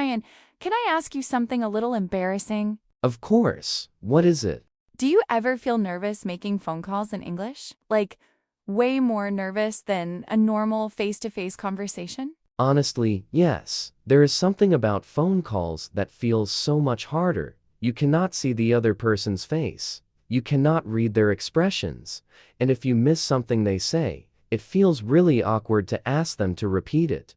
Brian, can I ask you something a little embarrassing? Of course. What is it? Do you ever feel nervous making phone calls in English? Like, way more nervous than a normal face-to-face conversation? Honestly, yes. There is something about phone calls that feels so much harder. You cannot see the other person's face. You cannot read their expressions. And if you miss something they say, it feels really awkward to ask them to repeat it.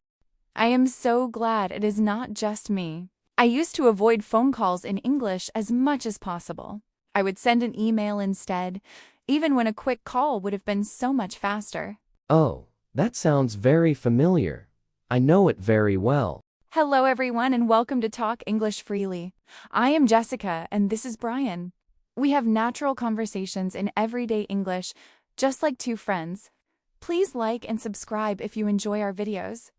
I am so glad it is not just me. I used to avoid phone calls in English as much as possible. I would send an email instead, even when a quick call would have been so much faster. Oh, that sounds very familiar. I know it very well. Hello everyone and welcome to Talk English Freely. I am Jessica and this is Brian. We have natural conversations in everyday English, just like two friends. Please like and subscribe if you enjoy our videos.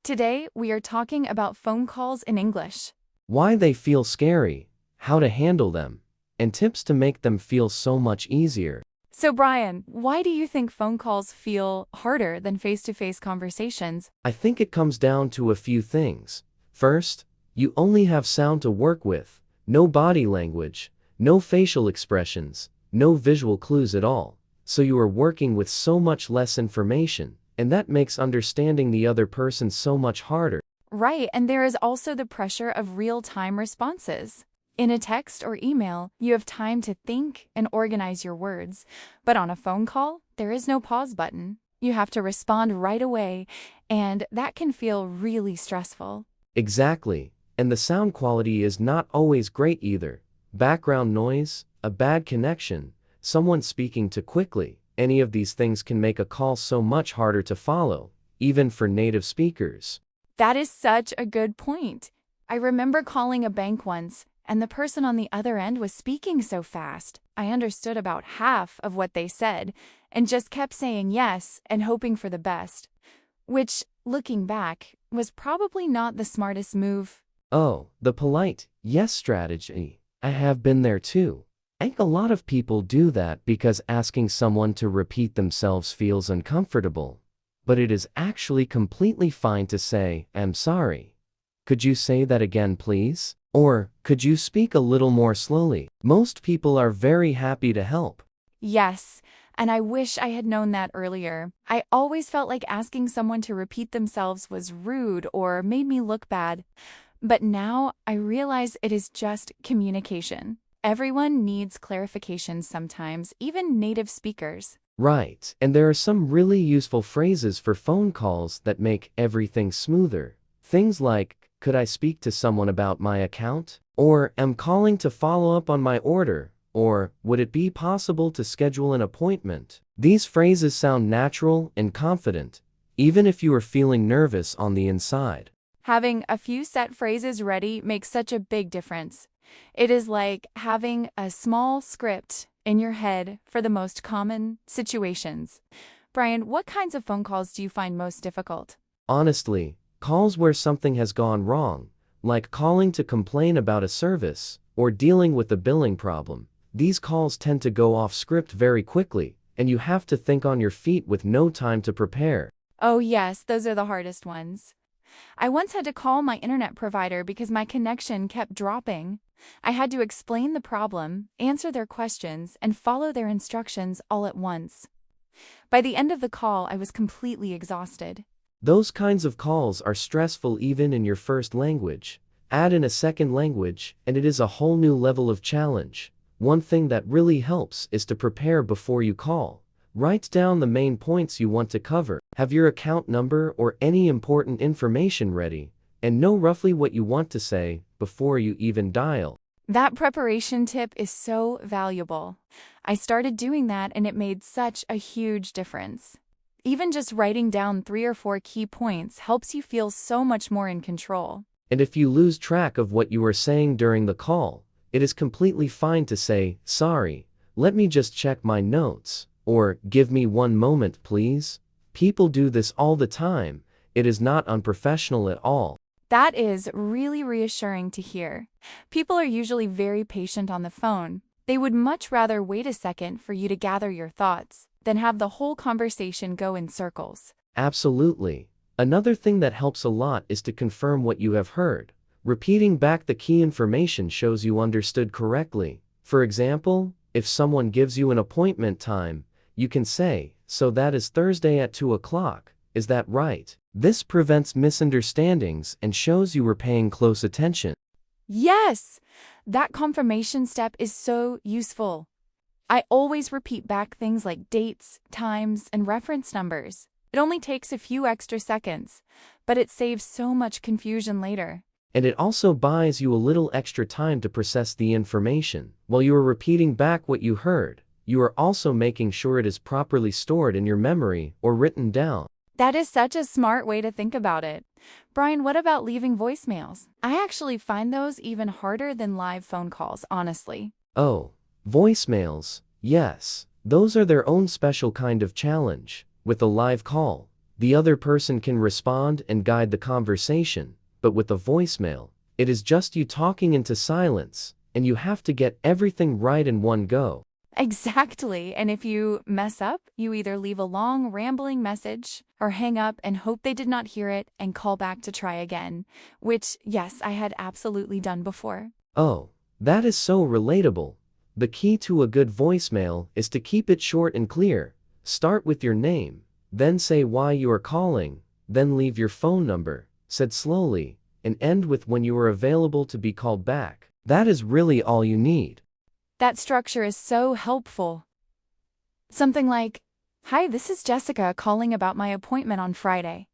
Today, we are talking about phone calls in English. Why they feel scary, how to handle them, and tips to make them feel so much easier. So Brian, why do you think phone calls feel harder than face-to-face conversations? I think it comes down to a few things. First, you only have sound to work with, no body language, no facial expressions, no visual clues at all. So you are working with so much less information, and that makes understanding the other person so much harder. Right, and there is also the pressure of real-time responses. In a text or email, you have time to think and organize your words. But on a phone call, there is no pause button. You have to respond right away, and that can feel really stressful. Exactly, and the sound quality is not always great either. Background noise, a bad connection, someone speaking too quickly, any of these things can make a call so much harder to follow, even for native speakers. That is such a good point. I remember calling a bank once, and the person on the other end was speaking so fast. I understood about half of what they said, and just kept saying yes and hoping for the best. Which, looking back, was probably not the smartest move. Oh, the polite yes strategy. I have been there too. I think a lot of people do that because asking someone to repeat themselves feels uncomfortable. But it is actually completely fine to say, "I'm sorry. Could you say that again, please?" Or, "Could you speak a little more slowly?" Most people are very happy to help. Yes, and I wish I had known that earlier. I always felt like asking someone to repeat themselves was rude or made me look bad. But now I realize it is just communication. Everyone needs clarification sometimes, even native speakers. Right, and there are some really useful phrases for phone calls that make everything smoother. Things like, "Could I speak to someone about my account?" Or, "I'm calling to follow up on my order." Or, "Would it be possible to schedule an appointment?" These phrases sound natural and confident, even if you are feeling nervous on the inside. Having a few set phrases ready makes such a big difference. It is like having a small script in your head for the most common situations. Brian, what kinds of phone calls do you find most difficult? Honestly, calls where something has gone wrong, like calling to complain about a service or dealing with a billing problem, these calls tend to go off script very quickly, and you have to think on your feet with no time to prepare. Oh yes, those are the hardest ones. I once had to call my internet provider because my connection kept dropping. I had to explain the problem, answer their questions, and follow their instructions all at once. By the end of the call, I was completely exhausted. Those kinds of calls are stressful even in your first language. Add in a second language, and it is a whole new level of challenge. One thing that really helps is to prepare before you call. Write down the main points you want to cover, have your account number or any important information ready, and know roughly what you want to say before you even dial. That preparation tip is so valuable. I started doing that and it made such a huge difference. Even just writing down 3 or 4 key points helps you feel so much more in control. And if you lose track of what you were saying during the call, it is completely fine to say, "Sorry, let me just check my notes," or "Give me one moment, please." People do this all the time. It is not unprofessional at all. That is really reassuring to hear. People are usually very patient on the phone. They would much rather wait a second for you to gather your thoughts than have the whole conversation go in circles. Absolutely. Another thing that helps a lot is to confirm what you have heard. Repeating back the key information shows you understood correctly. For example, if someone gives you an appointment time, you can say, "So that is Thursday at 2 o'clock, is that right?" This prevents misunderstandings and shows you were paying close attention. Yes! That confirmation step is so useful. I always repeat back things like dates, times, and reference numbers. It only takes a few extra seconds, but it saves so much confusion later. And it also buys you a little extra time to process the information. While you are repeating back what you heard, you are also making sure it is properly stored in your memory or written down. That is such a smart way to think about it. Brian, what about leaving voicemails? I actually find those even harder than live phone calls, honestly. Oh, voicemails. Yes, those are their own special kind of challenge. With a live call, the other person can respond and guide the conversation, but with a voicemail, it is just you talking into silence, and you have to get everything right in one go. Exactly. And if you mess up, you either leave a long, rambling message or hang up and hope they did not hear it and call back to try again, which, yes, I had absolutely done before. Oh, that is so relatable. The key to a good voicemail is to keep it short and clear. Start with your name, then say why you are calling, then leave your phone number, said slowly, and end with when you are available to be called back. That is really all you need. That structure is so helpful. Something like, "Hi, this is Jessica calling about my appointment on Friday.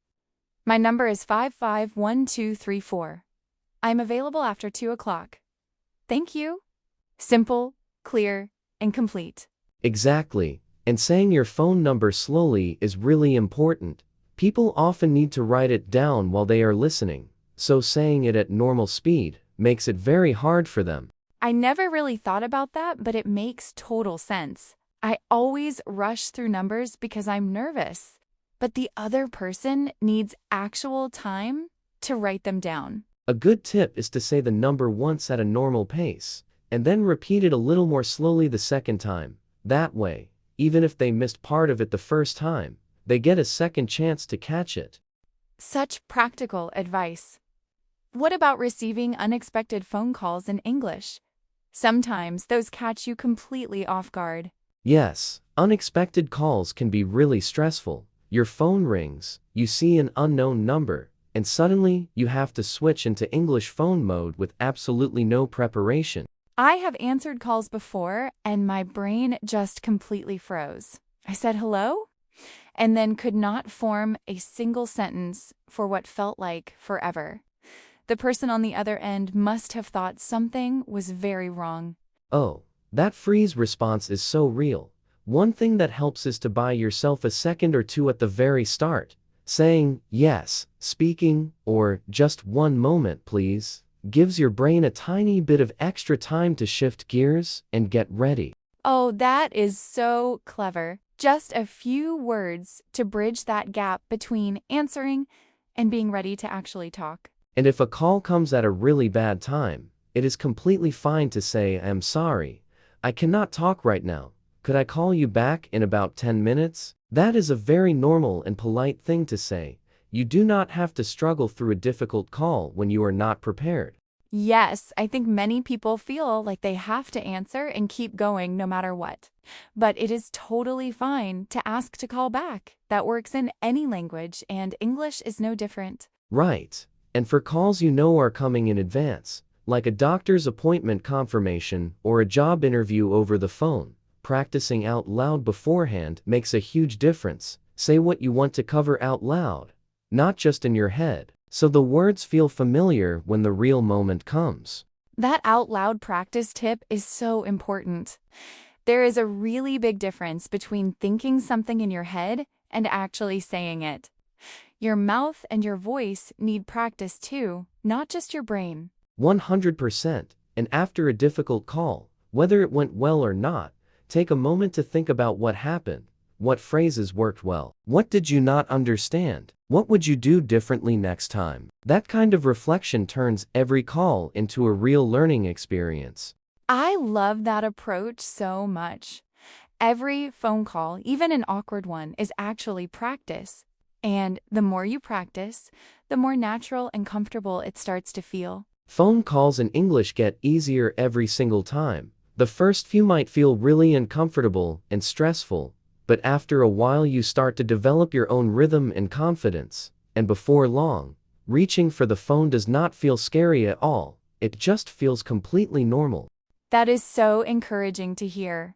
My number is 551234. I'm available after 2 o'clock. Thank you." Simple, clear, and complete. Exactly. And saying your phone number slowly is really important. People often need to write it down while they are listening, so saying it at normal speed makes it very hard for them. I never really thought about that, but it makes total sense. I always rush through numbers because I'm nervous, but the other person needs actual time to write them down. A good tip is to say the number once at a normal pace, and then repeat it a little more slowly the second time. That way, even if they missed part of it the first time, they get a second chance to catch it. Such practical advice. What about receiving unexpected phone calls in English? Sometimes those catch you completely off guard. Yes, unexpected calls can be really stressful. Your phone rings, you see an unknown number, and suddenly you have to switch into English phone mode with absolutely no preparation. I have answered calls before, and my brain just completely froze. I said hello, and then could not form a single sentence for what felt like forever. The person on the other end must have thought something was very wrong. Oh, that freeze response is so real. One thing that helps is to buy yourself a second or two at the very start. Saying, "Yes, speaking," or "Just one moment, please," gives your brain a tiny bit of extra time to shift gears and get ready. Oh, that is so clever. Just a few words to bridge that gap between answering and being ready to actually talk. And if a call comes at a really bad time, it is completely fine to say, "I'm sorry, I cannot talk right now. Could I call you back in about 10 minutes?" That is a very normal and polite thing to say. You do not have to struggle through a difficult call when you are not prepared. Yes, I think many people feel like they have to answer and keep going no matter what. But it is totally fine to ask to call back. That works in any language, and English is no different. Right. And for calls you know are coming in advance, like a doctor's appointment confirmation or a job interview over the phone, practicing out loud beforehand makes a huge difference. Say what you want to cover out loud, not just in your head, so the words feel familiar when the real moment comes. That out loud practice tip is so important. There is a really big difference between thinking something in your head and actually saying it. Your mouth and your voice need practice too, not just your brain. 100%. And after a difficult call, whether it went well or not, take a moment to think about what happened. What phrases worked well? What did you not understand? What would you do differently next time? That kind of reflection turns every call into a real learning experience. I love that approach so much. Every phone call, even an awkward one, is actually practice. And the more you practice, the more natural and comfortable it starts to feel. Phone calls in English get easier every single time. The first few might feel really uncomfortable and stressful, but after a while you start to develop your own rhythm and confidence, and before long, reaching for the phone does not feel scary at all. It just feels completely normal. That is so encouraging to hear.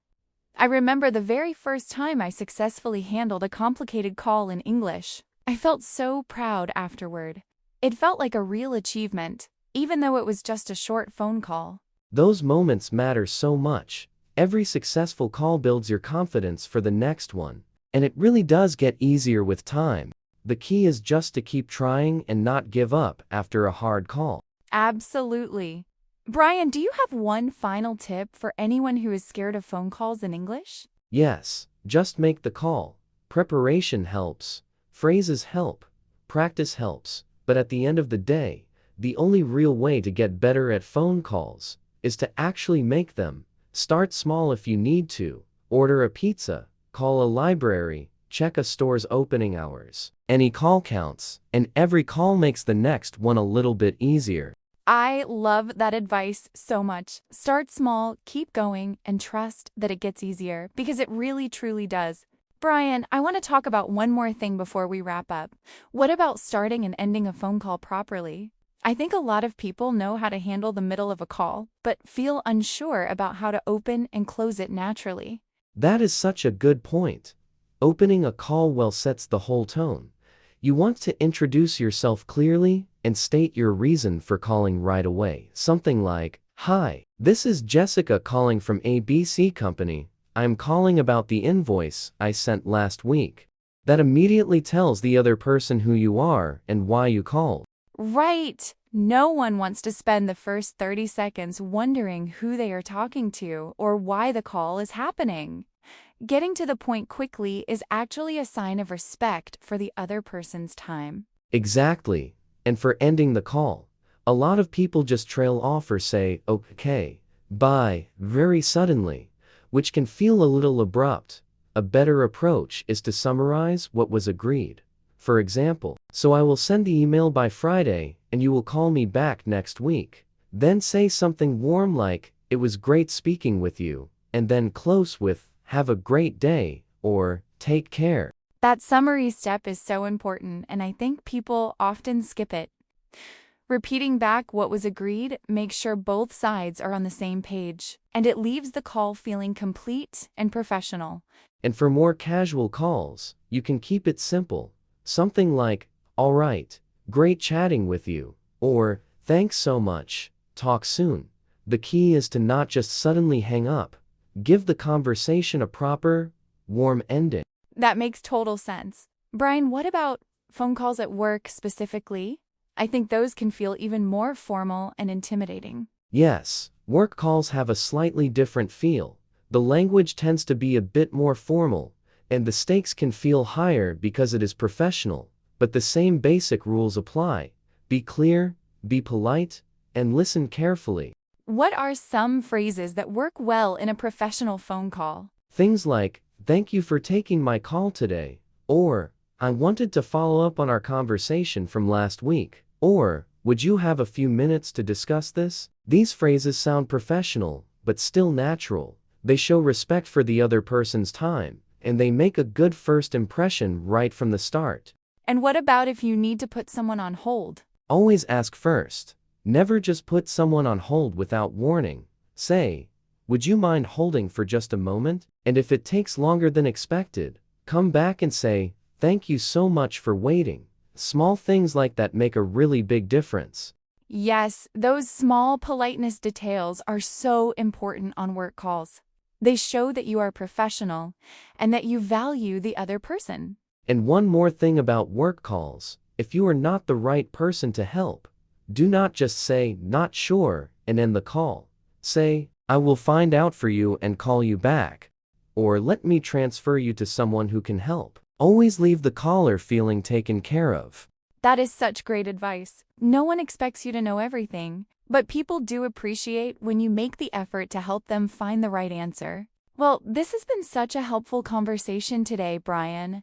I remember the very first time I successfully handled a complicated call in English. I felt so proud afterward. It felt like a real achievement, even though it was just a short phone call. Those moments matter so much. Every successful call builds your confidence for the next one, and it really does get easier with time. The key is just to keep trying and not give up after a hard call. Absolutely. Brian, do you have one final tip for anyone who is scared of phone calls in English? Yes, just make the call. Preparation helps, phrases help, practice helps, but at the end of the day, the only real way to get better at phone calls is to actually make them. Start small if you need to. Order a pizza, call a library, check a store's opening hours. Any call counts, and every call makes the next one a little bit easier. I love that advice so much. Start small, keep going, and trust that it gets easier, because it really truly does. Brian, I want to talk about one more thing before we wrap up. What about starting and ending a phone call properly? I think a lot of people know how to handle the middle of a call, but feel unsure about how to open and close it naturally. That is such a good point. Opening a call well sets the whole tone. You want to introduce yourself clearly and state your reason for calling right away. Something like, "Hi, this is Jessica calling from ABC Company. I'm calling about the invoice I sent last week." That immediately tells the other person who you are and why you called. Right. No one wants to spend the first 30 seconds wondering who they are talking to or why the call is happening. Getting to the point quickly is actually a sign of respect for the other person's time. Exactly. And for ending the call, a lot of people just trail off or say, "Okay, bye," very suddenly, which can feel a little abrupt. A better approach is to summarize what was agreed. For example, "So I will send the email by Friday, and you will call me back next week." Then say something warm like, "It was great speaking with you," and then close with, "Have a great day," or "Take care." That summary step is so important, and I think people often skip it. Repeating back what was agreed makes sure both sides are on the same page, and it leaves the call feeling complete and professional. And for more casual calls, you can keep it simple. Something like, "All right, great chatting with you," or "Thanks so much, talk soon." The key is to not just suddenly hang up. Give the conversation a proper, warm ending. That makes total sense. Brian, what about phone calls at work specifically? I think those can feel even more formal and intimidating. Yes, work calls have a slightly different feel. The language tends to be a bit more formal, and the stakes can feel higher because it is professional, but the same basic rules apply. Be clear, be polite, and listen carefully. What are some phrases that work well in a professional phone call? Things like, "Thank you for taking my call today," or "I wanted to follow up on our conversation from last week," or "Would you have a few minutes to discuss this?" These phrases sound professional, but still natural. They show respect for the other person's time, and they make a good first impression right from the start. And what about if you need to put someone on hold? Always ask first. Never just put someone on hold without warning. Say, "Would you mind holding for just a moment?" And if it takes longer than expected, come back and say, "Thank you so much for waiting." Small things like that make a really big difference. Yes, those small politeness details are so important on work calls. They show that you are professional and that you value the other person. And one more thing about work calls, if you are not the right person to help, do not just say, "Not sure," and end the call. Say, "I will find out for you and call you back," or "Let me transfer you to someone who can help." Always leave the caller feeling taken care of. That is such great advice. No one expects you to know everything, but people do appreciate when you make the effort to help them find the right answer. Well, this has been such a helpful conversation today, Brian.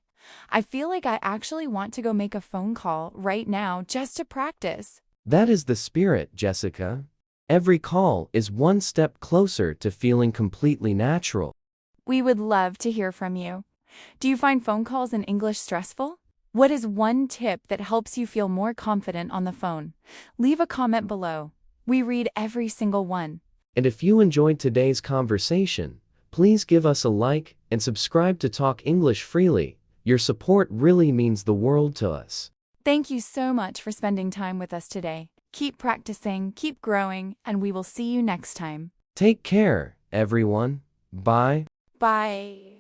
I feel like I actually want to go make a phone call right now just to practice. That is the spirit, Jessica. Every call is one step closer to feeling completely natural. We would love to hear from you. Do you find phone calls in English stressful? What is one tip that helps you feel more confident on the phone? Leave a comment below. We read every single one. And if you enjoyed today's conversation, please give us a like and subscribe to Talk English Freely. Your support really means the world to us. Thank you so much for spending time with us today. Keep practicing, keep growing, and we will see you next time. Take care, everyone. Bye. Bye.